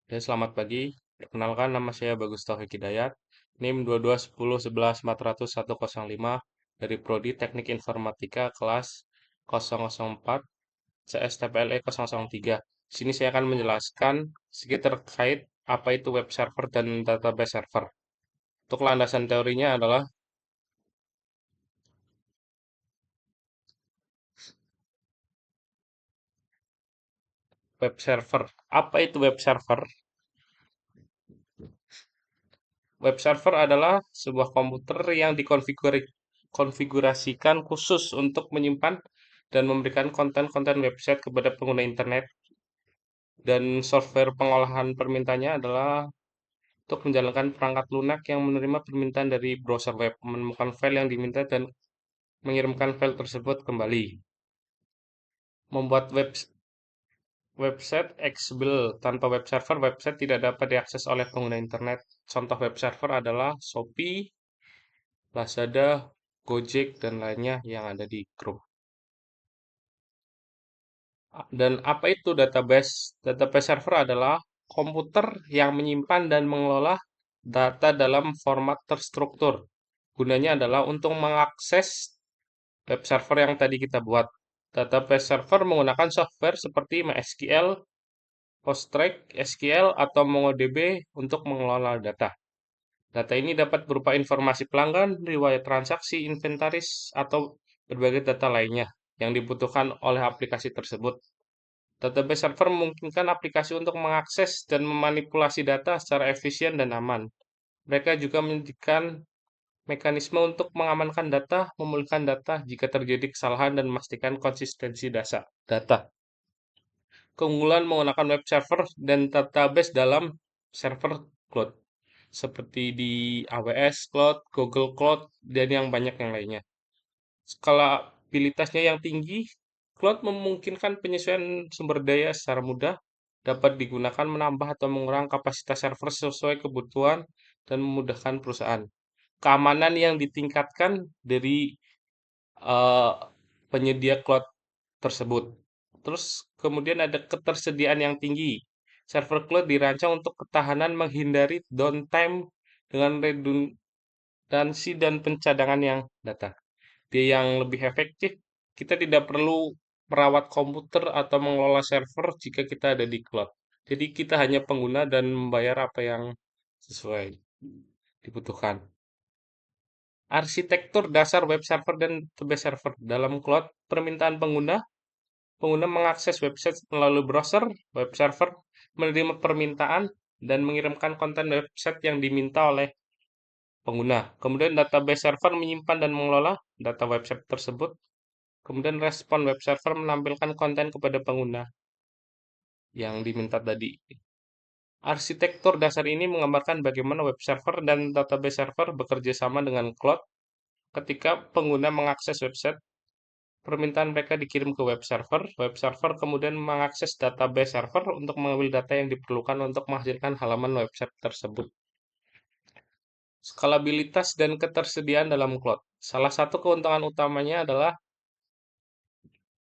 Ya, selamat pagi. Perkenalkan, nama saya Bagus Taufik Hidayat. NIM 2210114005 dari Prodi Teknik Informatika kelas 004 CSTPLE 003. Sini saya akan menjelaskan sedikit terkait apa itu web server dan database server. Untuk landasan teorinya adalah web server. Apa itu web server? Web server adalah sebuah komputer yang dikonfigurasikan khusus untuk menyimpan dan memberikan konten-konten website kepada pengguna internet, dan software pengolahan permintaannya adalah untuk menjalankan perangkat lunak yang menerima permintaan dari browser web, menemukan file yang diminta dan mengirimkan file tersebut kembali. Membuat website accessible. Tanpa web server, website tidak dapat diakses oleh pengguna internet. Contoh web server adalah Shopee, Lazada, Gojek, dan lainnya yang ada di grup. Dan apa itu database? Database server adalah komputer yang menyimpan dan mengelola data dalam format terstruktur. Gunanya adalah untuk mengakses web server yang tadi kita buat. Database server menggunakan software seperti MySQL, PostgreSQL, atau MongoDB untuk mengelola data. Data ini dapat berupa informasi pelanggan, riwayat transaksi, inventaris, atau berbagai data lainnya yang dibutuhkan oleh aplikasi tersebut. Database server memungkinkan aplikasi untuk mengakses dan memanipulasi data secara efisien dan aman. Mereka juga menyediakan mekanisme untuk mengamankan data, memulihkan data jika terjadi kesalahan, dan memastikan konsistensi data. Keunggulan menggunakan web server dan database dalam server cloud, seperti di AWS Cloud, Google Cloud, dan yang banyak yang lainnya. Skalabilitasnya yang tinggi, cloud memungkinkan penyesuaian sumber daya secara mudah, dapat digunakan menambah atau mengurangi kapasitas server sesuai kebutuhan, dan memudahkan perusahaan. Keamanan yang ditingkatkan dari eh, penyedia cloud tersebut. Terus kemudian ada ketersediaan yang tinggi. Server cloud dirancang untuk ketahanan, menghindari downtime dengan redundansi dan pencadangan yang data. Biaya yang lebih efektif, kita tidak perlu merawat komputer atau mengelola server jika kita ada di cloud. Jadi kita hanya pengguna dan membayar apa yang sesuai dibutuhkan. Arsitektur dasar web server dan database server dalam cloud, permintaan pengguna. Pengguna mengakses website melalui browser, web server menerima permintaan dan mengirimkan konten website yang diminta oleh pengguna. Kemudian database server menyimpan dan mengelola data website tersebut. Kemudian respon web server menampilkan konten kepada pengguna yang diminta tadi. Arsitektur dasar ini menggambarkan bagaimana web server dan database server bekerja sama dengan cloud. Ketika pengguna mengakses website, permintaan mereka dikirim ke web server kemudian mengakses database server untuk mengambil data yang diperlukan untuk menghasilkan halaman website tersebut. Skalabilitas dan ketersediaan dalam cloud. Salah satu keuntungan utamanya adalah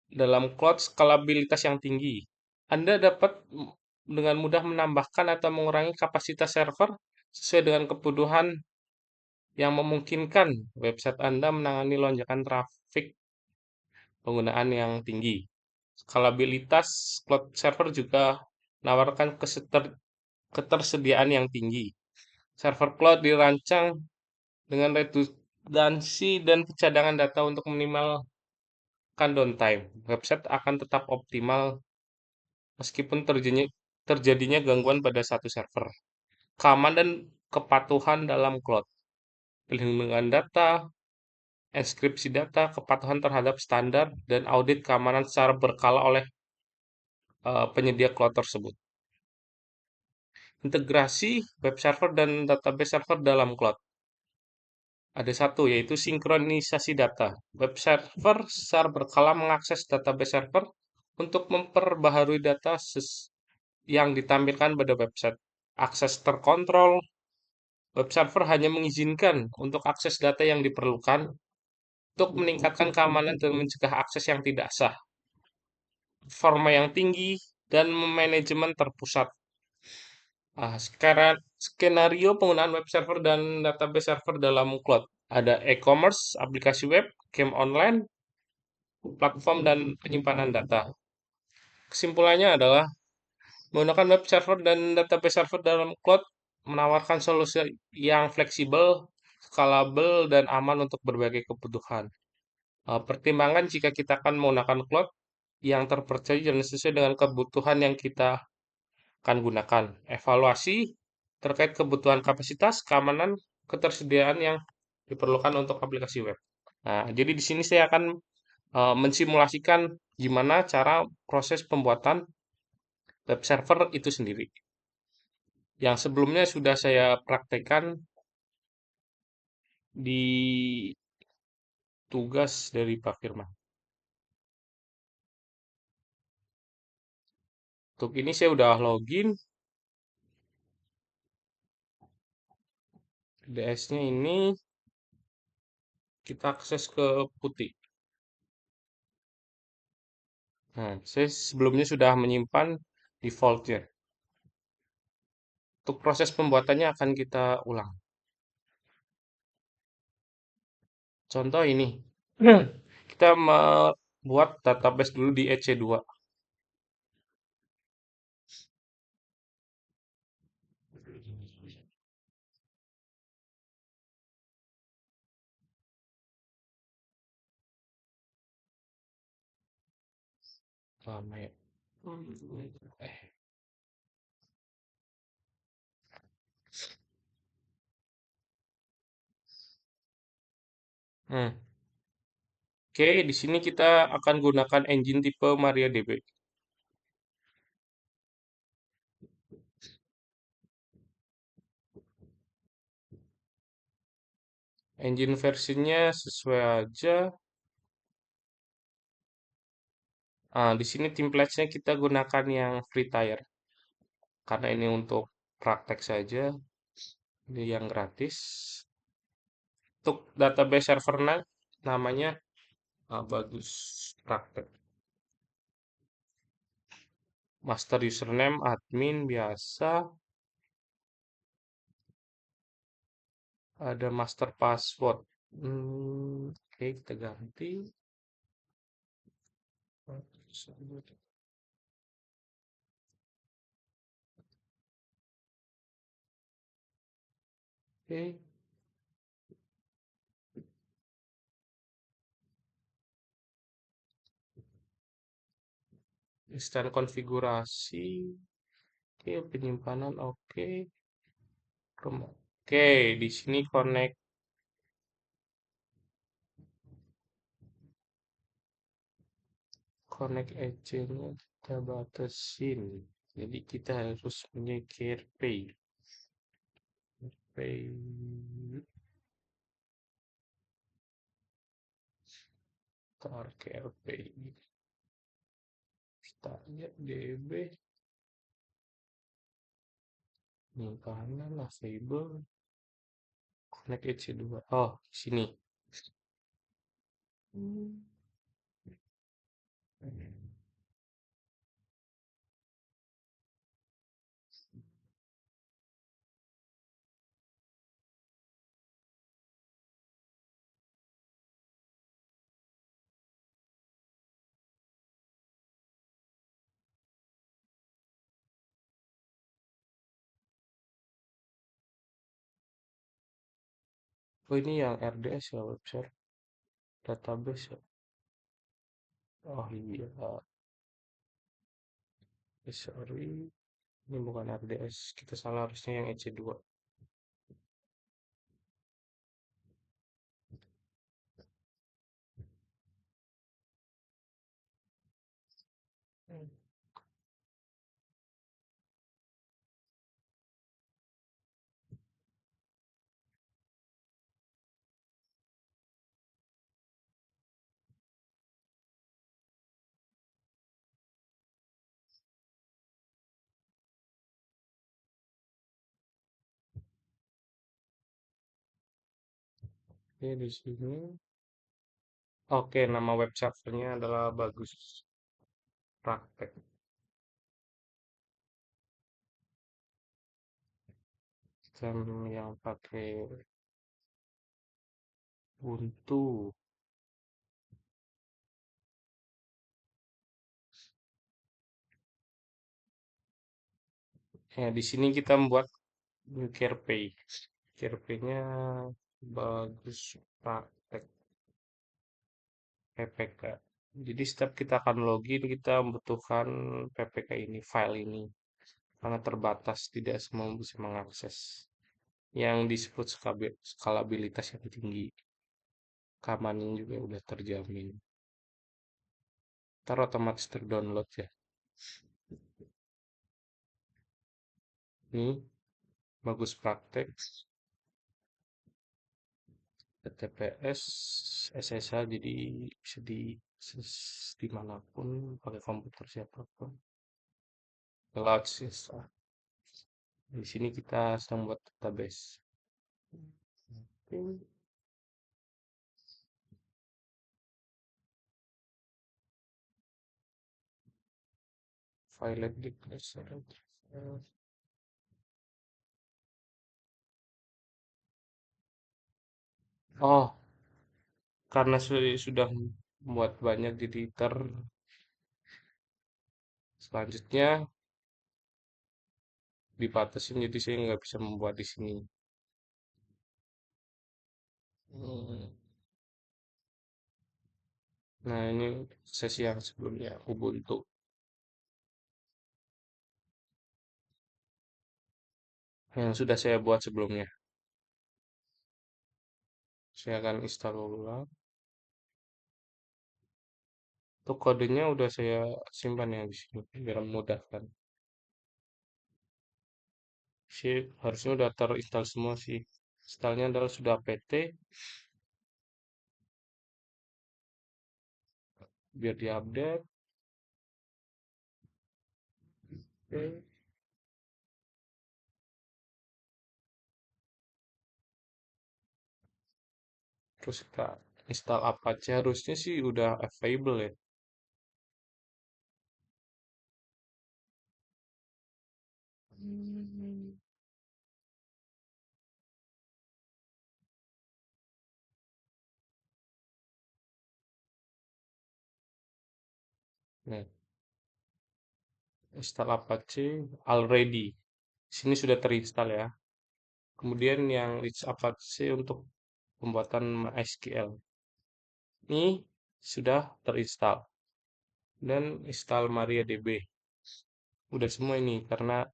dalam cloud skalabilitas yang tinggi. Anda dapat dengan mudah menambahkan atau mengurangi kapasitas server sesuai dengan kebutuhan, yang memungkinkan website Anda menangani lonjakan trafik penggunaan yang tinggi. Skalabilitas cloud server juga menawarkan ketersediaan yang tinggi. Server cloud dirancang dengan redundansi dan cadangan data untuk meminimalkan downtime. Website akan tetap optimal meskipun terjadinya gangguan pada satu server. Keamanan dan kepatuhan dalam cloud. Perlindungan data, enkripsi data, kepatuhan terhadap standar, dan audit keamanan secara berkala oleh penyedia cloud tersebut. Integrasi web server dan database server dalam cloud. Ada satu, yaitu sinkronisasi data. Web server secara berkala mengakses database server untuk memperbaharui data yang ditampilkan pada website. Akses terkontrol. Web server hanya mengizinkan untuk akses data yang diperlukan untuk meningkatkan keamanan dan mencegah akses yang tidak sah. Performa yang tinggi dan manajemen terpusat. Sekarang skenario penggunaan web server dan database server dalam cloud. Ada e-commerce, aplikasi web, game online, platform, dan penyimpanan data. Kesimpulannya adalah menggunakan web server dan database server dalam cloud menawarkan solusi yang fleksibel, scalable, dan aman untuk berbagai kebutuhan. Pertimbangan jika kita akan menggunakan cloud yang terpercaya dan sesuai dengan kebutuhan yang kita akan gunakan. Evaluasi terkait kebutuhan kapasitas, keamanan, ketersediaan yang diperlukan untuk aplikasi web. Nah, jadi di sini saya akan mensimulasikan gimana cara proses pembuatan web server itu sendiri. Yang sebelumnya sudah saya praktekkan di tugas dari Pak Firman. Untuk ini saya udah login, DS-nya ini kita akses ke putih. Nah, saya sebelumnya sudah menyimpan defaultnya. Untuk proses pembuatannya akan kita ulang. Contoh ini, kita membuat database dulu di EC2. Lama ya. Eh, hmm. Oke, di sini kita akan gunakan engine tipe MariaDB. Engine versinya sesuai aja. Di sini template-nya kita gunakan yang free tier. Karena ini untuk praktek saja, ini yang gratis. Untuk database servernya namanya bagus praktek. Master username admin biasa, ada master password. Oke, kita ganti. Oke, instan konfigurasi. Oke, penyimpanan oke. Oke, di sini connect EC-nya kita batasin. Jadi kita harus punya CarePay. Pay tar CarePay. Startnya DB. Penyimpanan lah, Fable. Connect EC2. Oh, sini. Hmm. Oh, ini yang RDS ya, website database ya. Oh iya, sorry. Ini bukan RDS. Kita salah, harusnya yang EC2. Oke, di sini. Oke, nama web servernya adalah Bagus Praktek. sistem yang pakai Ubuntu. Ya, di sini kita membuat new CarePay. CarePay-nya bagus praktek PPK. Jadi setiap kita akan login, kita membutuhkan PPK ini, file ini. Karena terbatas, tidak semua bisa mengakses. Yang disebut skalabilitas yang tinggi. Keamanannya juga udah terjamin. Ntar otomatis terdownload ya. Ini bagus praktek. TTPS, SSH, jadi bisa dimanapun pakai komputer siapapun. Cloud system. Di sini kita sedang buat database. Oke. File declaration. Oh, karena sudah membuat banyak jadi selanjutnya dibatasin jadi saya nggak bisa membuat di sini. Hmm. Nah, ini sesi yang sebelumnya Ubuntu yang sudah saya buat sebelumnya. Saya akan install ulang. Untuk kodenya udah saya simpan ya di sini biar memudahkan. Sih harusnya udah terinstall semua sih. Installnya adalah sudah PT biar diupdate. Oke. Terus kita install Apache harusnya sih udah available ya. Hmm. Nah, install Apache already. Sini sudah terinstall ya. Kemudian yang it's Apache untuk pembuatan MySQL. Ini sudah terinstall. Dan install MariaDB. Udah semua ini karena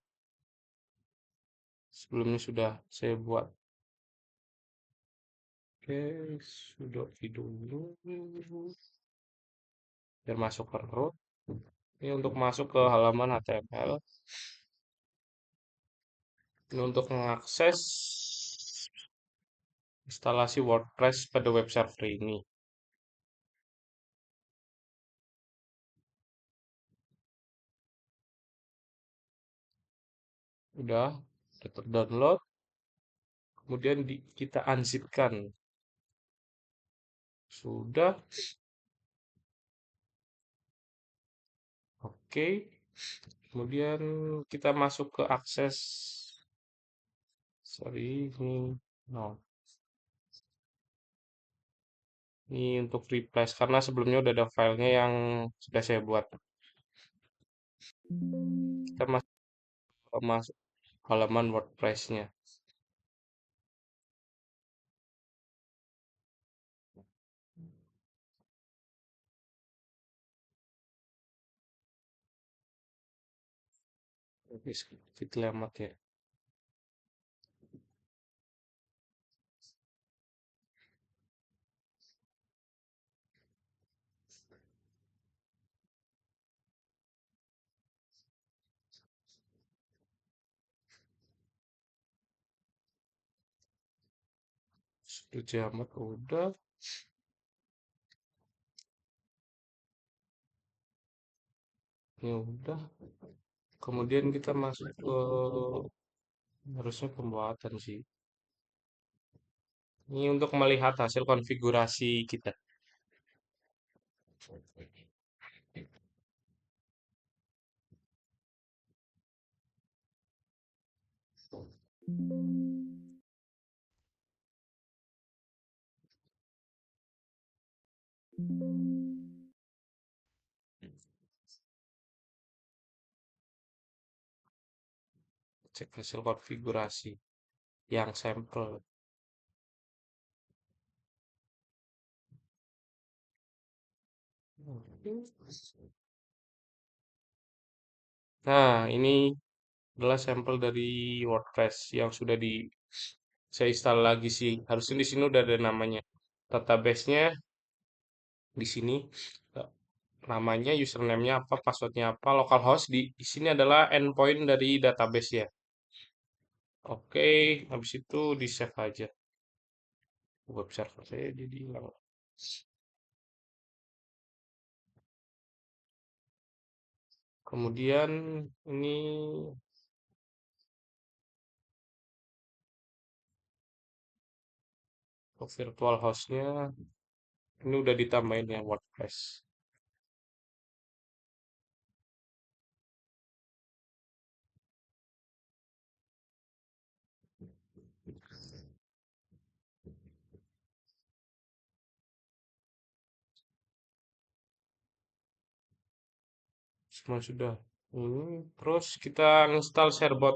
sebelumnya sudah saya buat. Oke, sudah dulu. Biar masuk ke root. Ini untuk masuk ke halaman HTML. Ini untuk mengakses instalasi WordPress pada web server ini. Udah terdownload. Kemudian kita unzipkan. Sudah. Oke. Kemudian kita masuk ke akses. Sorry, ini no. Ini untuk replace karena sebelumnya udah ada filenya yang sudah saya buat. Kita masuk halaman WordPress-nya. Oke, sedikit lambat ya. Sudah amat udah. Ya udah. Kemudian kita masuk ke harusnya pembuatan sih. Ini untuk melihat hasil konfigurasi kita. cek hasil konfigurasi yang sampel. Nah, ini adalah sampel dari WordPress yang sudah saya install lagi sih. Harusnya di sini udah ada namanya. Database-nya di sini eh, namanya, username-nya apa, password-nya apa, localhost di sini adalah endpoint dari database ya. Oke, habis itu di save aja. Web server saya jadi hilang. Kemudian ini untuk virtual host-nya ini udah ditambahin ya WordPress. Semua sudah. Ini terus kita install Sharebot.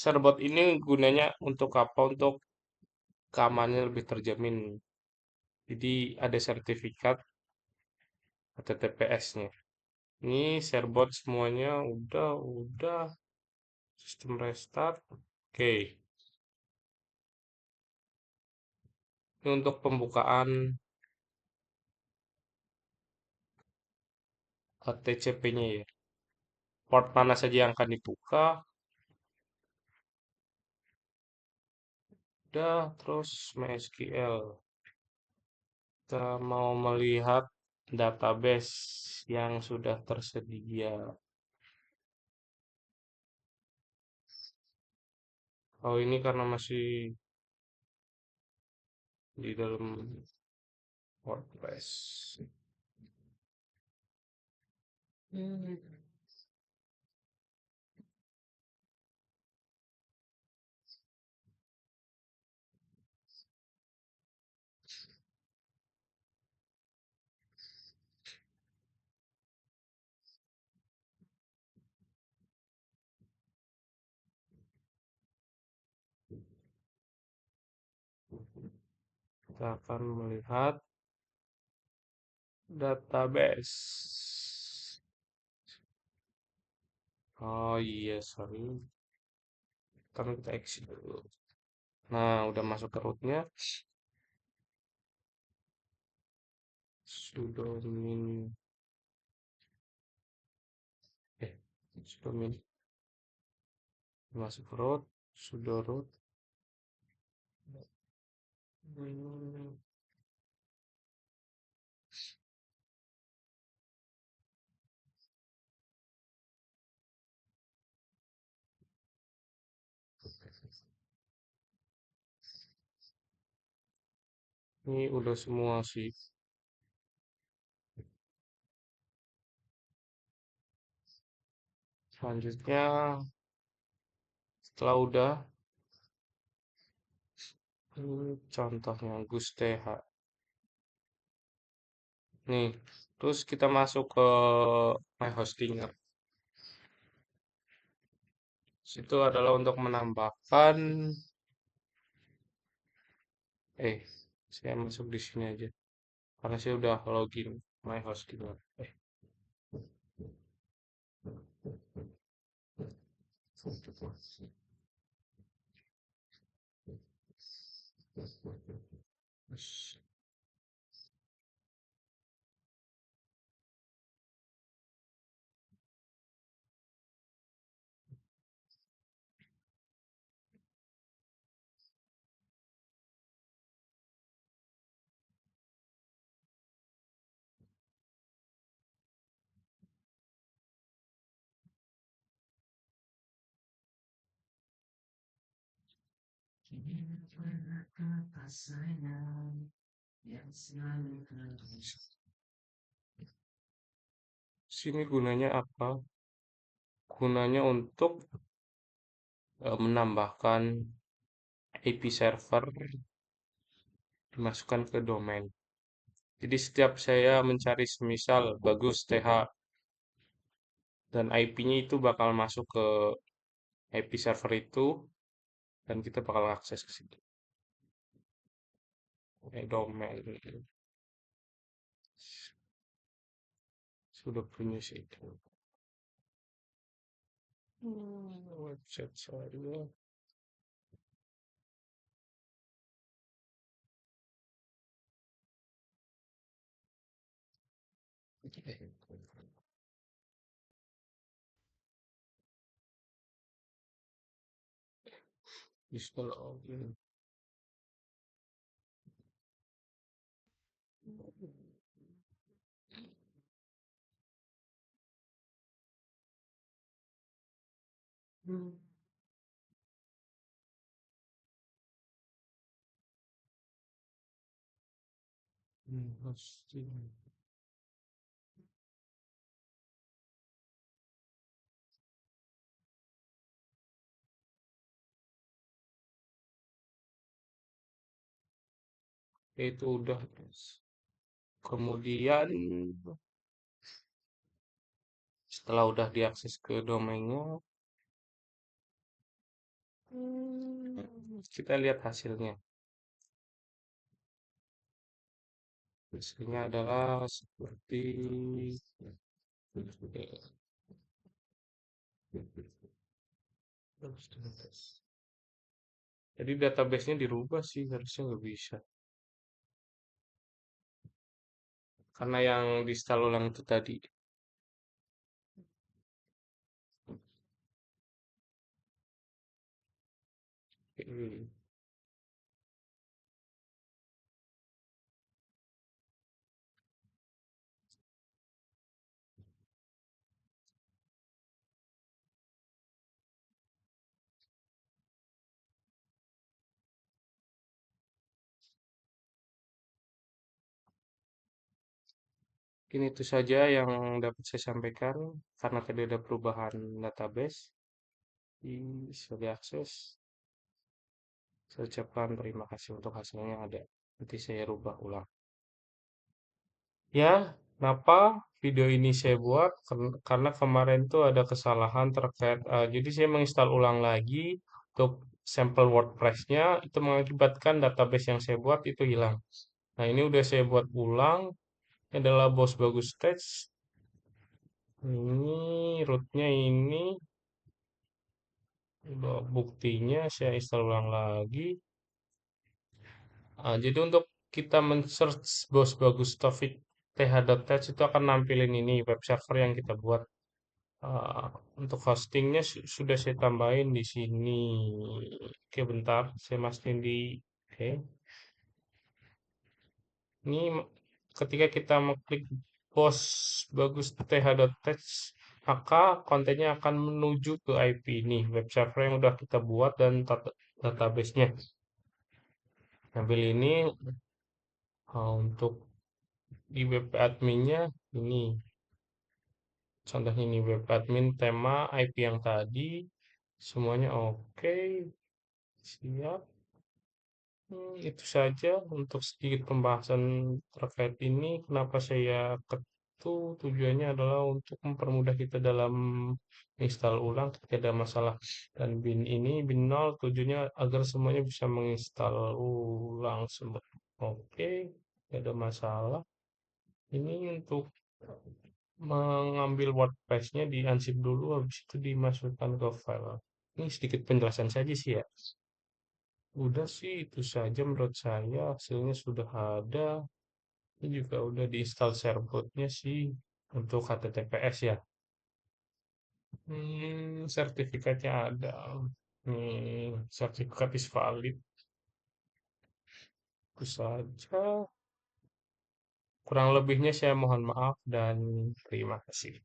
Sharebot ini gunanya untuk apa? Untuk keamanannya lebih terjamin. Jadi ada sertifikat HTTPS-nya. Ini Sharebot semuanya udah sistem restart. Oke. Ini untuk pembukaan HTTP-nya ya. Port mana saja yang akan dibuka. Udah, terus MySQL. Kita mau melihat database yang sudah tersedia. Oh, ini karena masih di dalam WordPress. Hmm. Kita akan melihat database. Oh iya, sorry. Kan kita exit dulu. Nah, udah masuk ke rootnya. Sudomin. Eh, sudomin. Masuk ke root. Sudo root. Hmm, Ini udah semua sih. Selanjutnya, setelah udah, ini contohnya Gus TH. Nih, terus kita masuk ke My Hosting. Situ adalah untuk menambahkan, eh, saya masuk di sini aja. Karena saya udah login My Hosting. Eh, sini gunanya apa? Gunanya untuk menambahkan IP server dimasukkan ke domain. Jadi setiap saya mencari semisal bagus TH dan IP-nya itu bakal masuk ke IP server itu dan kita bakal akses ke situ. Domain sudah punya situ. Website saya. Install login. Hosting. Itu udah. Kemudian setelah udah diakses ke domainnya, kita lihat hasilnya. Hasilnya adalah seperti jadi database-nya dirubah sih, harusnya nggak bisa. Karena yang di install ulang itu tadi. Oke. Mungkin itu saja yang dapat saya sampaikan karena tadi ada perubahan database bisa diakses. Saya ucapkan terima kasih untuk hasilnya yang ada. Nanti saya rubah ulang. Ya, kenapa video ini saya buat? Karena kemarin tuh ada kesalahan terkait, jadi saya menginstal ulang lagi untuk sampel WordPress-nya, itu mengakibatkan database yang saya buat itu hilang. Nah, ini udah saya buat ulang. Ini adalah Bos Bagus Text. Ini rootnya ini, udah buktinya saya install ulang lagi. Jadi untuk kita men-search Bos Bagus Taufik th.th itu akan nampilin ini web server yang kita buat. Untuk hostingnya sudah saya tambahin di sini. Oke, bentar, saya masukin di. Oke, ini ketika kita mengklik Bos Bagus th.txt, maka kontennya akan menuju ke IP ini, web server yang udah kita buat dan database-nya. Ambil ini untuk di web adminnya ini. Contohnya ini web admin tema IP yang tadi semuanya oke, siap. Itu saja untuk sedikit pembahasan terkait ini. Kenapa saya ketu? Tujuannya adalah untuk mempermudah kita dalam install ulang ketika ada masalah. Dan bin 0 tujuannya agar semuanya bisa menginstal ulang semua. Oke, tidak ada masalah. Ini untuk mengambil WordPress-nya di unsip dulu, habis itu dimasukkan ke file. Ini sedikit penjelasan saja sih ya. Udah sih itu saja menurut saya, hasilnya sudah ada. Ini juga udah diinstal sharebot-nya sih untuk HTTPS ya. Sertifikatnya ada. Sertifikat is valid. Itu saja. Kurang lebihnya saya mohon maaf dan terima kasih.